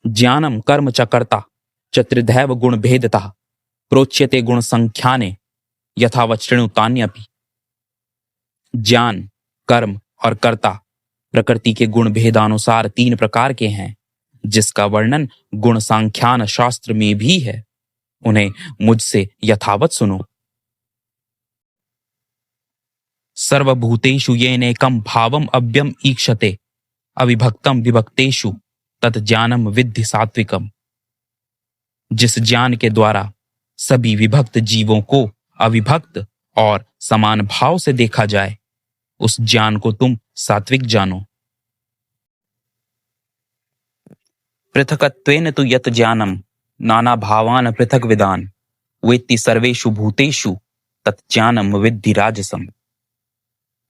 ज्ञानम कर्म च कर्ता च त्रिधैव गुण भेदतः प्रोच्यते गुण संख्याने यथावत् शृणुतान्यपि। ज्ञान, कर्म और कर्ता प्रकृति के गुण भेदानुसार 3 प्रकार के हैं, जिसका वर्णन गुण सांख्यान शास्त्र में भी है। उन्हें मुझसे यथावत सुनो। सर्वभूतेषु येनैकं भावम अव्यम ईक्षते अविभक्तम विभक्तेषु तत् ज्ञानम विद्धि सात्विकम। जिस ज्ञान के द्वारा सभी विभक्त जीवों को अविभक्त और समान भाव से देखा जाए, उस ज्ञान को तुम सात्विक जानो। पृथकत्वेन तु यत् ज्ञानम नाना भावान पृथक विदान वेत्ति सर्वेषु भूतेषु तत् ज्ञानम विद्धि राजसम।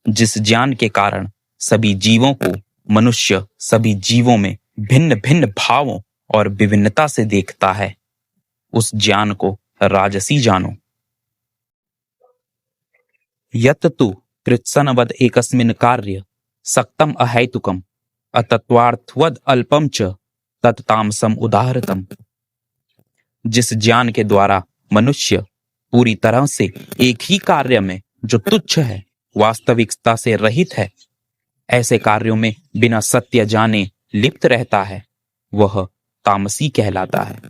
जिस ज्ञान के कारण सभी जीवों को मनुष्य सभी जीवों में भिन्न भिन्न भावों और विभिन्नता से देखता है, उस ज्ञान को राजसी जानो। यत् तु कृत्सनवद एकस्मिन् कार्य सक्तम अहैतुकम अतत्वार्थवद अल्पम च तत् तामसम उदाहृतम। जिस ज्ञान के द्वारा मनुष्य पूरी तरह से एक ही कार्य में जो तुच्छ है, वास्तविकता से रहित है, ऐसे कार्यों में बिना सत्य जाने लिप्त रहता है, वह तामसी कहलाता है।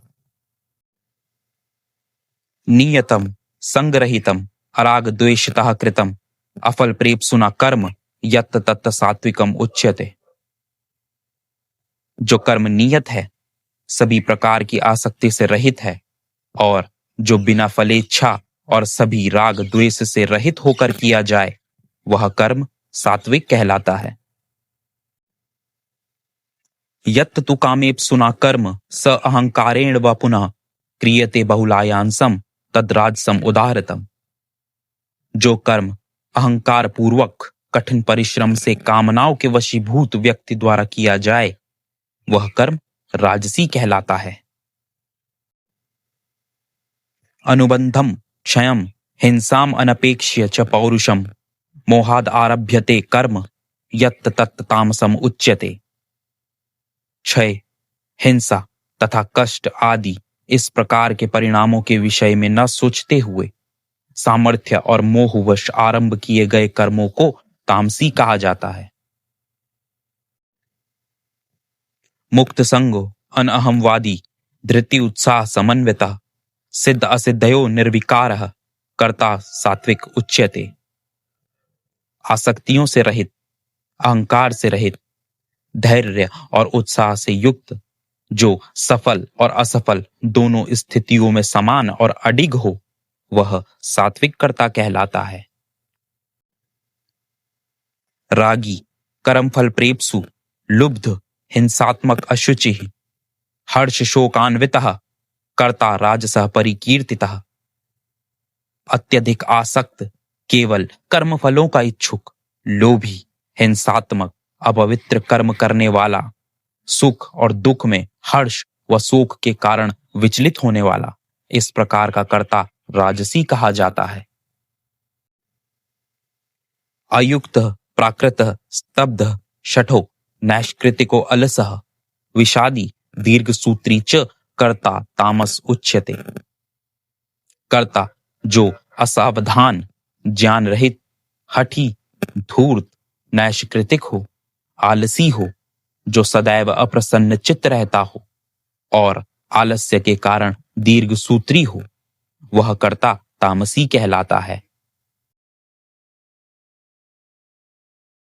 नियतम संगरहितम अराग द्वेषतः कृतम अफल प्रेप्सुना कर्म यत् तत् सात्विकम उच्यते। जो कर्म नियत है, सभी प्रकार की आसक्ति से रहित है और जो बिना फलेच्छा और सभी राग द्वेष से रहित होकर किया जाए, वह कर्म सात्विक कहलाता है। यत् तु कामेप्सुना कर्म स अहंकारेण व पुनः क्रियते बहुलायांसम तद्राजसम उदाहृतम। जो कर्म अहंकार पूर्वक कठिन परिश्रम से कामनाओं के वशीभूत व्यक्ति द्वारा किया जाए, वह कर्म राजसी कहलाता है। अनुबंधम क्षयम हिंसाम अनपेक्ष्य च पौरुषम मोहाद आरभ्यते कर्म यत् तत् तामसम उच्यते। क्षय, हिंसा तथा कष्ट आदि इस प्रकार के परिणामों के विषय में न सोचते हुए सामर्थ्य और मोहवश आरंभ किए गए कर्मों को तामसी कहा जाता है। मुक्त संगो अनअहमवादी धृति उत्साह समन्वितः सिद्ध असिद्धयो निर्विकारः कर्ता सात्विक उच्यते। आसक्तियों से रहित, अहंकार से रहित, धैर्य और उत्साह से युक्त, जो सफल और असफल दोनों स्थितियों में समान और अडिग हो, वह सात्विक कर्ता कहलाता है। रागी कर्मफल प्रेप्सु लुब्ध हिंसात्मक अशुचि हर्ष शोकान्वितः कर्ता राजसः परिकीर्तितः। अत्यधिक आसक्त, केवल कर्मफलों का इच्छुक, लोभी, हिंसात्मक, अपवित्र कर्म करने वाला, सुख और दुख में हर्ष व शोक के कारण विचलित होने वाला, इस प्रकार का कर्ता राजसी कहा जाता है। अयुक्त प्राकृत स्तब्ध शठो नैष्कृतिको अलसः विषादी दीर्घ सूत्री च कर्ता तामस उच्यते। कर्ता जो असावधान, ज्ञान रहित, हठी, धूर्त, नैष्कृतिक हो, आलसी हो, जो सदैव अप्रसन्न चित्त रहता हो और आलस्य के कारण दीर्घ सूत्री हो, वह कर्ता तामसी कहलाता है।